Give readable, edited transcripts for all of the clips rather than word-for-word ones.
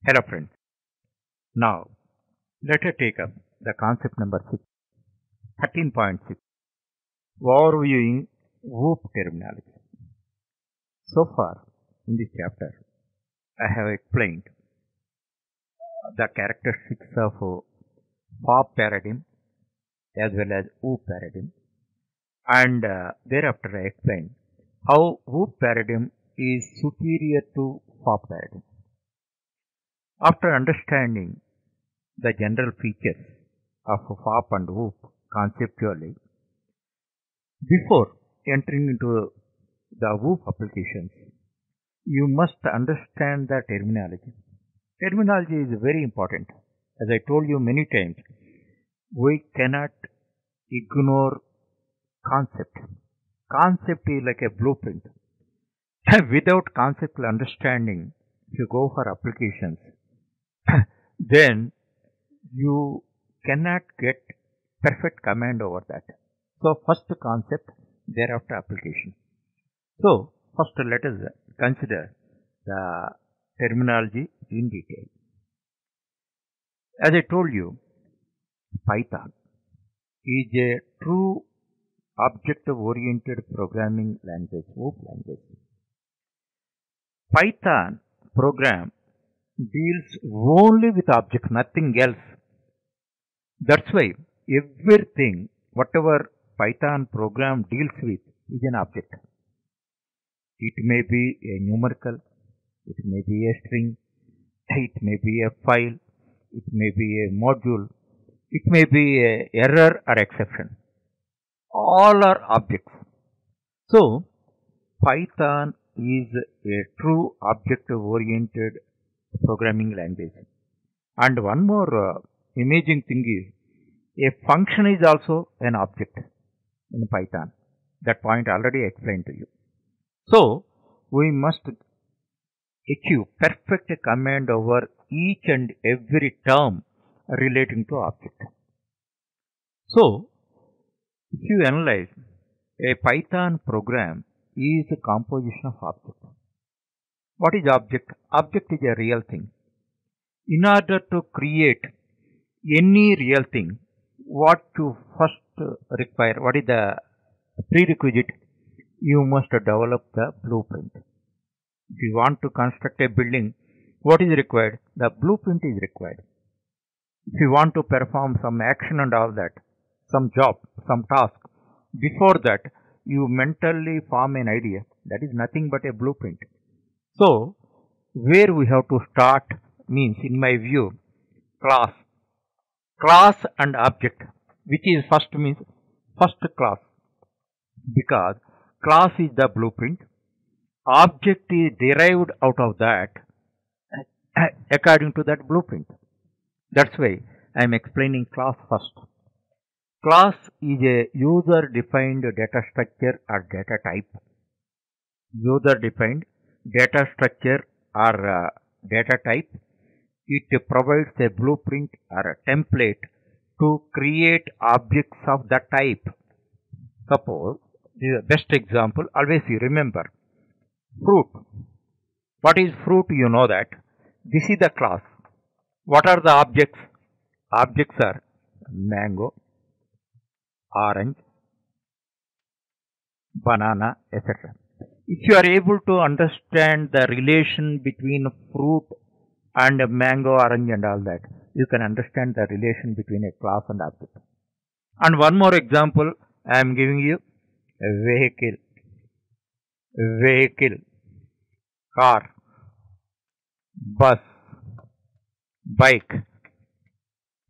Hello friends. Now let us take up the concept number 6, 13.6, overviewing WOOP terminology. So far in this chapter I have explained the characteristics of FOB paradigm as well as WOOP paradigm, and thereafter I explained how WOOP paradigm is superior to FOB paradigm. After understanding the general features of FOB and WOOP conceptually, before entering into the WOOP applications, you must understand the terminology. Terminology is very important. As I told you many times, we cannot ignore concept. Concept is like a blueprint. Without conceptual understanding, if you go for applications, then you cannot get perfect command over that. So first concept, thereafter application. So first let us consider the terminology in detail. As I told you, Python is a true object-oriented programming language, WOOP language. Python program deals only with objects, nothing else. That's why everything, whatever Python program deals with, is an object. It may be a numerical, it may be a string, it may be a file, it may be a module, it may be a error or exception. All are objects. So, Python is a true object-oriented programming language. And one more amazing thing is, a function is also an object in Python. That point already explained to you. So, we must achieve perfect command over each and every term relating to object. So, if you analyze, a Python program is a composition of objects. What is object? Object is a real thing. In order to create any real thing, what you first require, what is the prerequisite? You must develop the blueprint. If you want to construct a building, what is required? The blueprint is required. If you want to perform some action and all that, some job, some task, before that you mentally form an idea. That is nothing but a blueprint. So, where we have to start means, in my view, class. Class and object, which is first means first class, because class is the blueprint, object is derived out of that according to that blueprint. That's why I am explaining class first. Class is a user defined data structure or data type. User defined data structure or data type. It provides a blueprint or a template to create objects of that type. Suppose, this is the best example, always you remember, fruit. What is fruit? You know that. This is the class. What are the objects? Objects are mango, orange, banana, etc. If you are able to understand the relation between fruit and mango, orange and all that, you can understand the relation between a class and object. And one more example I am giving you, a vehicle, car, bus, bike,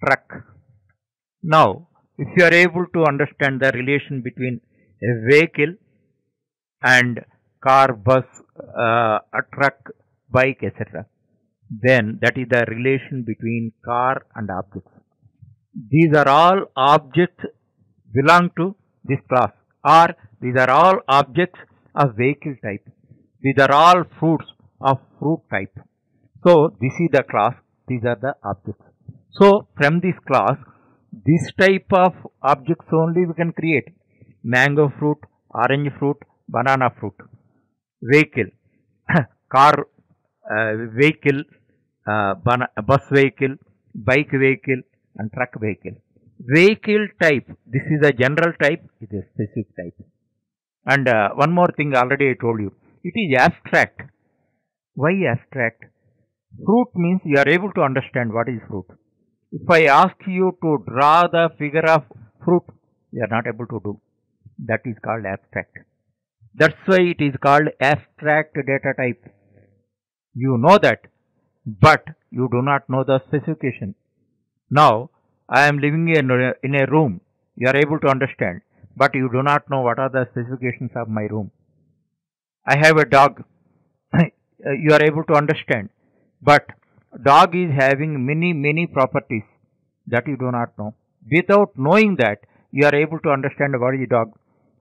truck. Now, if you are able to understand the relation between a vehicle and car, bus, a truck, bike, etc., then that is the relation between car and objects. These are all objects belong to this class, or these are all objects of vehicle type. These are all fruits of fruit type. So this is the class, these are the objects. So from this class, this type of objects only we can create. Mango fruit, orange fruit, banana fruit, vehicle, car, vehicle, bus vehicle, bike vehicle, and truck vehicle. Vehicle type, this is a general type, it is a specific type. And one more thing already I told you, it is abstract. Why abstract? Fruit means you are able to understand what is fruit. If I ask you to draw the figure of fruit, you are not able to do. That is called abstract. That's why it is called abstract data type. You know that, but you do not know the specification. Now, I am living in a room. You are able to understand, but you do not know what are the specifications of my room. I have a dog. You are able to understand, but dog is having many properties that you do not know. Without knowing that, you are able to understand what is dog.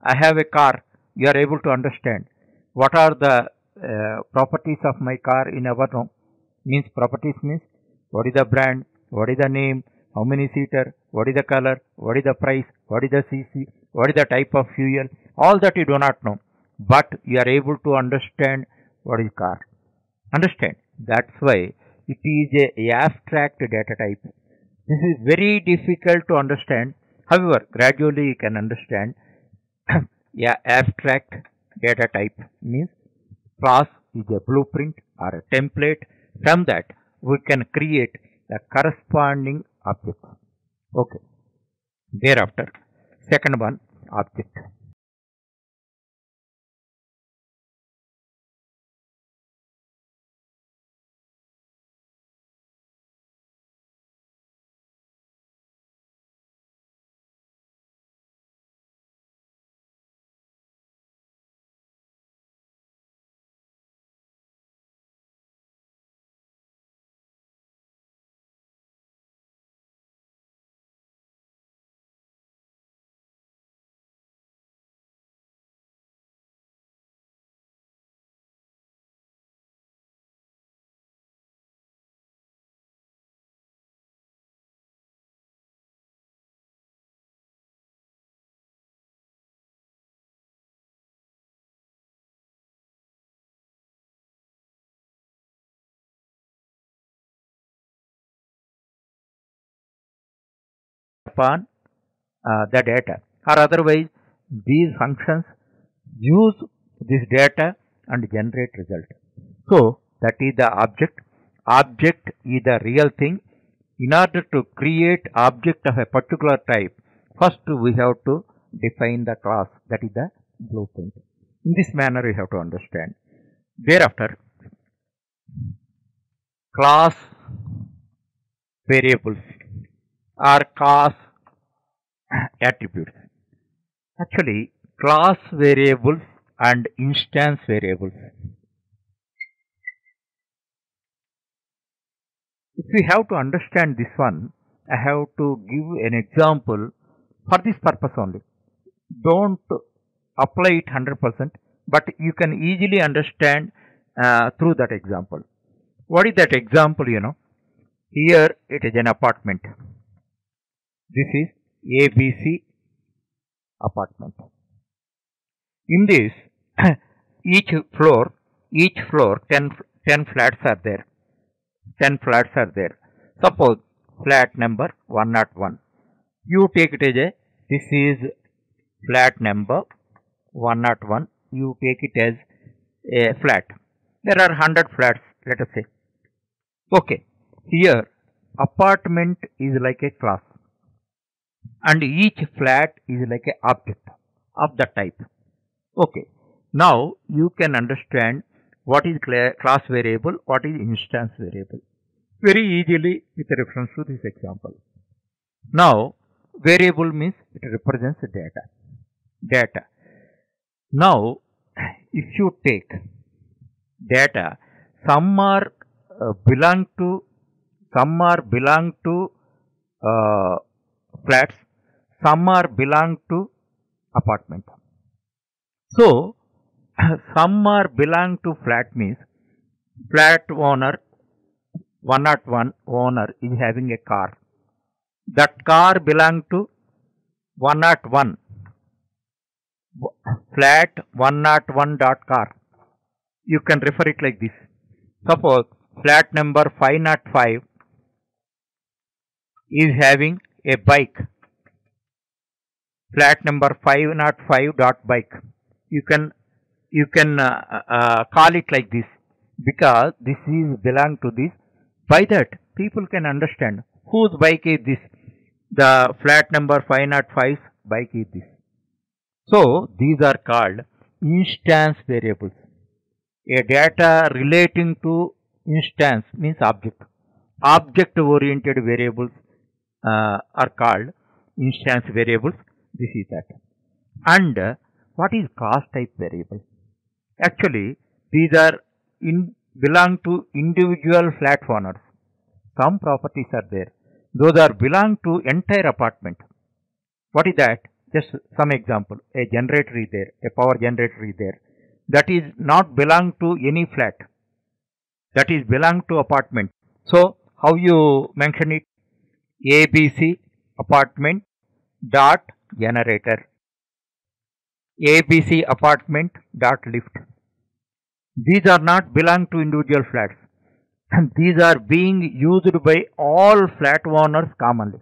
I have a car. You are able to understand what are the properties of my car in our room. Means properties means what is the brand, what is the name, how many seater, what is the color, what is the price, what is the CC, what is the type of fuel. All that you do not know, but you are able to understand what is car. Understand? That's why it is a abstract data type. This is very difficult to understand. However, gradually you can understand. Yeah, abstract data type means class is a blueprint or a template. From that, we can create the corresponding object. Okay. Thereafter, second one, object. Upon the data, or otherwise these functions use this data and generate result. So that is the object. Object is the real thing. In order to create object of a particular type, first we have to define the class, that is the blueprint. In this manner you have to understand. Thereafter, class variables or class attributes. Actually, class variables and instance variables. If we have to understand this one, I have to give an example for this purpose only. Don't apply it 100%, but you can easily understand through that example. What is that example? Here it is an apartment. This is ABC apartment. In this, each floor, 10 flats are there. 10 flats are there. Suppose flat number 101. You take it as this is flat number 101. You take it as a flat. There are 100 flats, let us say. Okay. Here, apartment is like a class. And each flat is like an object of the type. Okay. Now, you can understand what is class variable, what is instance variable. Very easily with reference to this example. Now, variable means it represents data. Data. Now, if you take data, some are belong to flats, some are belong to apartment. So, some are belong to flat means flat owner 101 owner is having a car. That car belong to 101 flat 101 dot car. You can refer it like this. Suppose flat number 505 is having a bike. Flat number 505 dot bike. You can call it like this because this is belong to this. By that, people can understand whose bike is this. The flat number 505's bike is this. So these are called instance variables. A data relating to instance means object. Object oriented variables are called instance variables. This is that. And what is class type variable? Actually, these are belong to individual flat owners. Some properties are there. Those are belong to entire apartment. What is that? Just some example. A generator is there. A power generator is there. That is not belong to any flat. That is belong to apartment. So, how you mention it? ABC apartment dot generator. ABC apartment dot lift. These are not belong to individual flats. And these are being used by all flat owners commonly.